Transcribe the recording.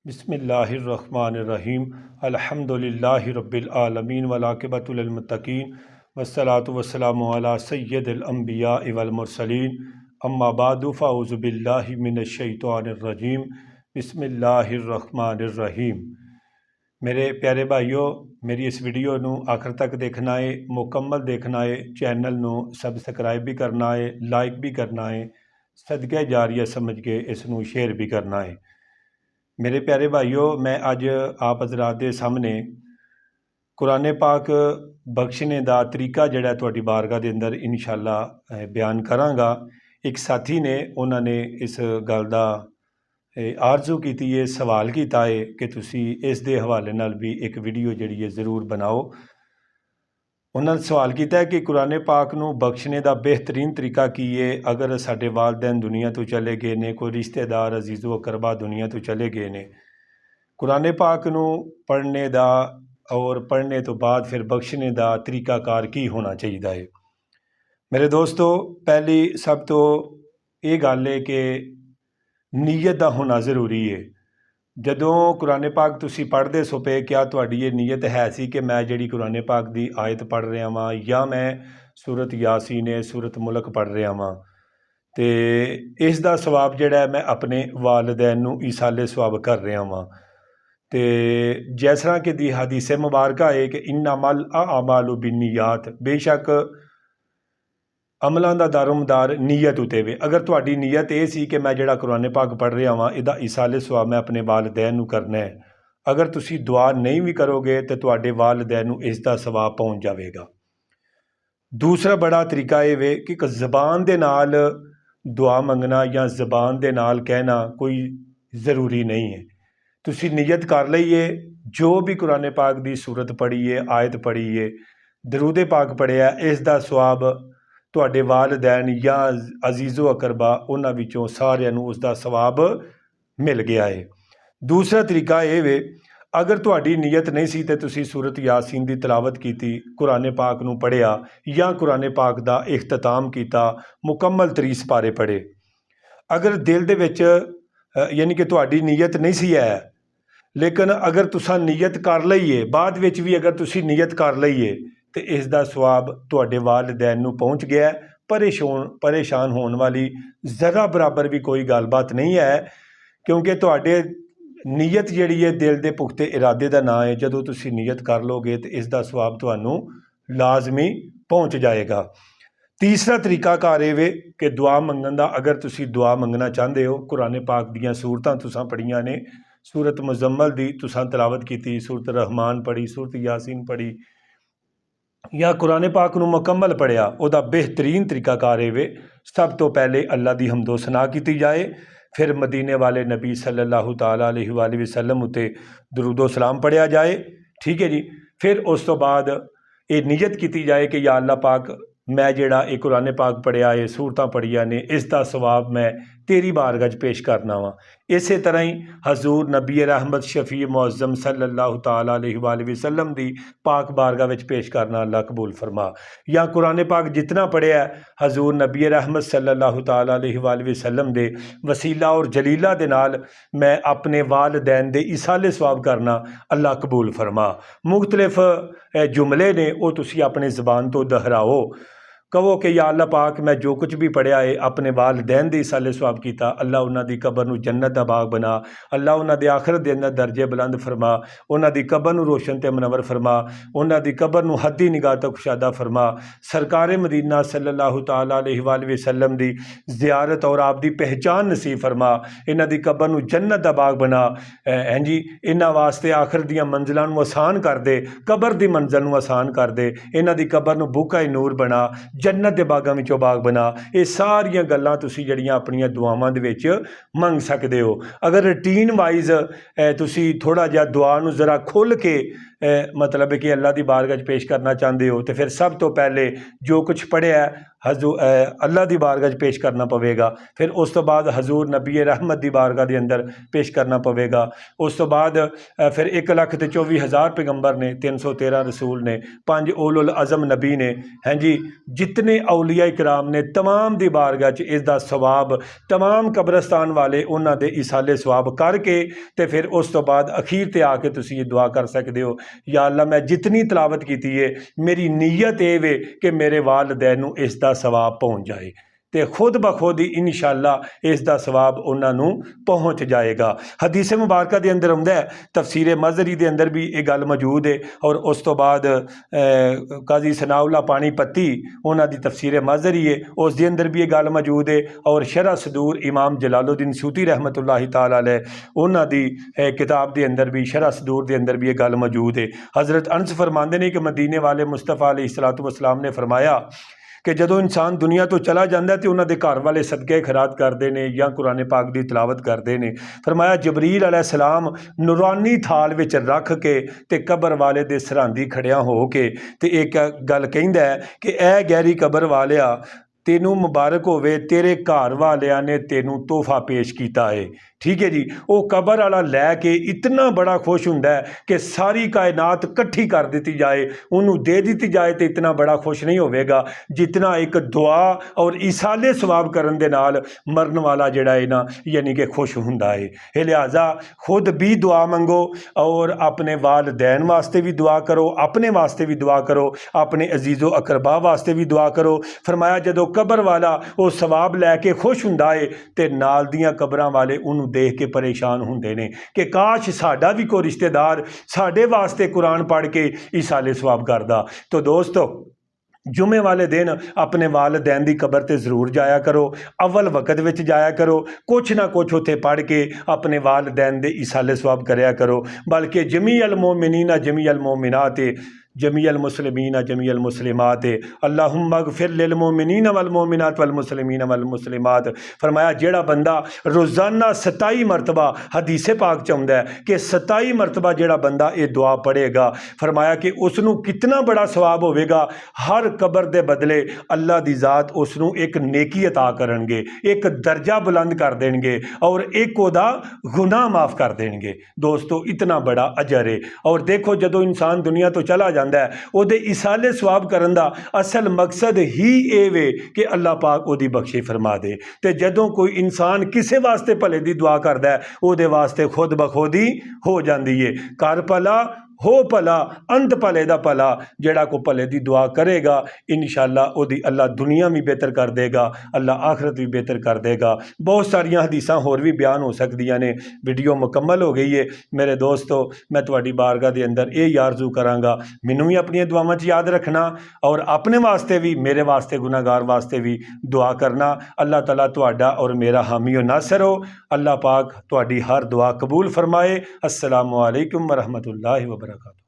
बिस्मिल्लाहिर्रहमानिर्रहीम अल्हम्दुलिल्लाहि रब्बिल आलमीन वलाक़िबतुल लिल्मुत्तक़ीन वस्सलातु वस्सलामु अला सय्यिदिल अंबिया वल मुरसलीन अम्मा बादु फ़अऊज़ु बिल्लाहि मिनश शैतानिर रजीम बिस्मिल्लाहिर्रहमानिर्रहीम। मेरे प्यारे भाईओ, मेरी इस वीडियो नू आखिर तक देखना है, मुकम्मल देखना है। चैनल नू सबसक्राइब भी करना है, लाइक भी करना है, सदका जारिया समझ के इसनू शेयर भी करना है। मेरे प्यारे भाईओ, मैं अज आप हज़रात के सामने कुरान पाक बख्शने का तरीका जिहड़ा तुहाडी बारगाह के अंदर इंशाअल्लाह बयान करांगा। एक साथी ने उन्होंने इस गल का आरजू की है, सवाल किया है कि तुसी इस दे हवाले नाल भी एक वीडियो जिहड़ी है जरूर बनाओ। उन्होंने सवाल किया है कि कुरान पाक नू बख्शने का बेहतरीन तरीका की है। अगर साडे वालदैन दुनिया तो चले गए ने, कोई रिश्तेदार अजीज़ो अकरबा दुनिया तो चले गए ने, कुरान पाक नू पढ़ने का और पढ़ने तो बाद फिर बख्शने का तरीकाकार की होना चाहिए है। मेरे दोस्तों, पहली सब तो ये गल है कि नीयत का होना ज़रूरी है। जदों कुरान पाक तुसी पढ़ते सो पे, क्या तुहाडी ये नीयत है सी कि मैं जिहड़ी कुरान पाक की आयत पढ़ रहा वां या मैं सूरत यासीन सूरत मुल्क पढ़ रहा वां, तो इसका सवाब जिहड़ा है मैं अपने वालदैन नू ईसाले सवाब कर रहा वां। तो जिस तरह कि दी हदीसे मुबारका है कि इन्नमल आमालु बिन्नियात, बेशक अमलों का दारोमदार नीयत उत्ते वे। अगर तुहाडी नीयत ये सी कि मैं जिहड़ा कुरान पाक पढ़ रहा वां इहदा ईसाले सवाब मैं अपने वालदैन नू करना है, अगर तुसी दुआ नहीं भी करोगे तो तुहाडे वालदैन नू इसका सवाब पहुँच जाएगा। दूसरा बड़ा तरीका ये वे कि ज़बान दे नाल दुआ मंगना या ज़बान दे नाल कहना कोई ज़रूरी नहीं है। तुसी नीयत कर लईए, जो भी कुरान पाक की सूरत पढ़ी है, आयत पढ़ी है, दरूद पाक पढ़िया, इसका सवाब तुहाडे वालदैन या अजीज़ो अकरबा उन्हां विचों सारिआं नूं उसका सवाब मिल गया है। दूसरा तरीका ये वे, अगर तुहाडी नीयत नहीं सी ते तुसी सूरत यासीन की तलावत की, कुरान पाक नूं पढ़िया या कुरान पाक का इख्तिताम किया, मुकम्मल 30 पारे पढ़े, अगर दिल दे विच यानी कि तुहाडी नीयत नहीं सी है, लेकिन अगर तुसां नीयत कर लईए, बाद विच भी अगर तुसी नीयत कर लईए तो इसका सवाब तुहाडे वालदैन नूं पहुँच गया। परेशान होने वाली ज़रा बराबर भी कोई गलबात नहीं है, क्योंकि तुहाडे नीयत जिहड़ी है दिल दे पुख्ते इरादे का नाम है। जदों तुसी नीयत कर लोगे तो इसका सवाब तुहानूं लाजमी पहुँच जाएगा। तीसरा तरीकाकार ये वे कि दुआ मंगण दा, अगर तुसी दुआ मंगना चाहते हो, कुरान पाक दीयां सूरतां तुसां पढ़ियां ने, सूरत मुजम्मल दी तुसां तलावत की, सूरत रहमान पढ़ी, सूरत यासीन पढ़ी या कुरान पाक नूं मुकम्मल पढ़िया, उहदा बेहतरीन तरीकाकार ये वे, सब तो पहले अल्लाह दी हमदो सना की जाए, फिर मदीने वाले नबी सल्लल्लाहु ताला अलैहि वसल्लम उत्ते दरूदो सलाम पढ़िया जाए, ठीक है जी। फिर उस तो बाद ये नीयत की जाए कि या अल्लाह पाक, मैं जिहड़ा ये कुरान पाक पढ़िया है, सूरतां पढ़िया ने, इसका सवाब मैं तेरी बारगाह च पेश करना वा। इस तरह ही हजूर नबी रहमत शफी मुअज़्ज़म सल्लल्लाहु ताला अलैहि वसल्लम दी पाक बारगाह विच पेश करना अल्लाह कबूल फरमा। या कुरान पाक जितना पढ़िया हजूर नबी रहमत सल्लल्लाहु ताला अलैहि वसल्लम दे वसीला और जलीला दे नाल मैं अपने वालदैन दे इसाले सवाब करना अल्लाह कबूल फरमा। मुख्तलिफ जुमले ने वो तुसी अपने ज़बान तो दोहराओ, कहो कि या अल्लाह पाक, मैं जो कुछ भी पढ़िया है अपने वालदैन दे इसाले सवाब किया, अल्लाह उन्हां दी कबर नूं जन्नत दा बाग बना, अल्लाह उन्हां दे आखिरत दे अंदर दर्जे बुलंद फरमा, उन्हां दी कबर नूं रोशन ते मुनव्वर फरमा, उन्हां दी कबर नूं हद्दी निगाह तो कुशादा फरमा, सरकारे मदीना सल्लल्लाहु ताला अलैहि वसल्लम दी ज़ियारत और आप दी पहचान नसीब फरमा, इन्हां दी कबर नूं जन्नत दा बाग बना। हैं जी, इन्हां वास्ते आखिर दियां मंजिलां नूं आसान कर दे, कबर दी मंजिल नूं आसान कर दे, इन्हां दी कबर नूं बुका नूर बना, जन्नत के बागों विचों बाग बना। ये सारियां गल्लां तुसी जड़ियां अपनियां दुआवां दे विच मंग सकते हो। अगर रूटीन वाइज तुसी थोड़ा जिहा दुआ नूं ज़रा खुल के मतलब कि अल्लाह की बारगाह 'ਚ पेश करना चाहते हो तो फिर सब तो पहले जो कुछ पढ़िया अल्लाह की बारगाह 'ਚ पेश करना पवेगा। फिर उस तो बाद हजूर नबी रहमत की बारगाह के अंदर पेश करना पवेगा। उस तो बाद फिर 1,24,000 पैगंबर ने, 313 रसूल ने, 5 उलुल अज़म नबी ने, हैं जी, जितने औलिया इकराम ने तमाम की बारगाह 'ਚ इसका सवाब तमाम कब्रस्तान वाले उन्होंने इसाले सवाब करके तो फिर उस तो बाद अखीर ते आके तुसी ये दुआ कर सकते हो, या अल्लाह मैं जितनी तलावत की है मेरी नीयत ये वे कि मेरे वालदैन नूं इसका सवाब पहुँच जाए, तो खुद ब खुद ही इंशाअल्लाह इसका सवाब उन्होंने पहुँच जाएगा। हदीस मुबारक के अंदर आउंदा है, तफसीर मज़री के अंदर भी ये गल मौजूद है, और उस तो बाद काजी सनाउल्लाह पानीपती उन्होंने तफसीर मज़री है, उस दे अंदर भी ये गल मौजूद है, और शरह सदूर इमाम जलालुद्दीन सूती रहमतुल्लाहि तआला अलैह उन्होंने किताब के अंदर भी शरह सदूर के अंदर भी ये गल मौजूद है। हज़रत अनस फरमाते हैं कि मदीने वाले मुस्तफ़ा अलैहिस्सलातु वस्सलाम ने फरमाया कि जदों इंसान दुनिया तो चला जाता तो उन्होंने घर वाले सदके खैरात करते हैं या कुरान पाक की तलावत करते हैं। फरमाया जबरील अलैहिस्सलाम नूरानी थाल विच रख के ते कबर वाले दे सरहंदी खड़िया हो के ते एक गल कहंदा है कि ए गहरी कबर वालिया तेनू मुबारक होवे, तेरे घर वालिया ने तेनू तोहफा पेश किया है। ठीक है जी, वो कबर वाला लैके इतना बड़ा खुश हुंदा है कि सारी कायनात कट्ठी कर दी जाए, उन्होंने दे दी जाए तो इतना बड़ा खुश नहीं होगा जितना एक दुआ और इसाले सवाब करन दे नाल मरन वाला जड़ा है ना, यानी कि खुश हुंदा है। लिहाजा खुद भी दुआ मंगो और अपने वालदैन वास्ते भी दुआ करो, अपने वास्ते भी दुआ करो, अपने अजीज़ो अकरबा वास्ते भी दुआ करो। फरमाया जदों कबर वाला वो सवाब लैके खुश हुंदा है तो नाल दियां कबरां वाले उन्होंने देख के परेशान होंदे ने कि काश साडा भी कोई रिश्तेदार साडे वास्ते कुरान पढ़ के इसाले सवाब करदा। तो दोस्तों जुमे वाले दिन अपने वालदैन की कबर ते जरूर जाया करो, अव्वल वक़्त विच जाया करो, कुछ ना कुछ उत्थे पढ़ के अपने वालदैन दे इसाले सवाब करया करो। बल्कि जमी अल मोमिनीना जमी अल मोमिनात जमी अल मुस्लिमीना जमी अल मुस्लिमात अल्लाहुम्मा गफिर लिल मोमिनीना वल मोमिनात वल मुस्लिमीना वल मुस्लिमात। फरमाया जेड़ा बंदा रोज़ाना 27 मरतबा हदीस पाक च आउंदा है कि 27 मरतबा जेड़ा बंदा ये दुआ पढ़ेगा, फरमाया कि उसनू कितना बड़ा सवाब होवेगा। हर कबर दे बदले अल्लाह दी ज़ात उसनू एक नेकी अता करनगे, एक दर्जा बुलंद कर देंगे और एक ओदा गुनाह माफ़ कर देंगे। दोस्तों इतना बड़ा अजर है। और देखो जदों इंसान दुनिया तो चला जाता है ਉਹਦੇ इसाले सवाब करन दा असल मकसद ही ਇਹ ਵੇ कि अल्लाह पाक ਉਹਦੀ बख्शे फरमा दे। ਤੇ ਜਦੋਂ कोई इंसान किसी वास्ते भले ਦੀ दुआ करता है ਉਹਦੇ वास्ते खुद ब खुद ही हो जाती है। कर भला हो भला अंत भले दा भला, जेड़ा को भले दी दुआ करेगा इंशाअल्लाह ओदी अल्लाह दुनिया भी बेहतर कर देगा, अल्लाह आखरत भी बेहतर कर देगा। बहुत सारियां हदीसां होर भी बयान हो सकदियां ने। वीडियो मुकम्मल हो गई है मेरे दोस्तों, मैं तुहाडी बारगाह दे अंदर ये आरज़ू करांगा मैनू भी अपनी दुआवां च याद रखना और अपने वास्ते भी मेरे वास्ते गुनाहगार वास्ते भी दुआ करना। अल्लाह ताला तुहाडा और मेरा हामी और नासर हो। अल्लाह पाक तुहाडी हर दुआ कबूल फरमाए। अस्सलामु अलैकुम वरहमतुल्लाहि वबरकातुहू।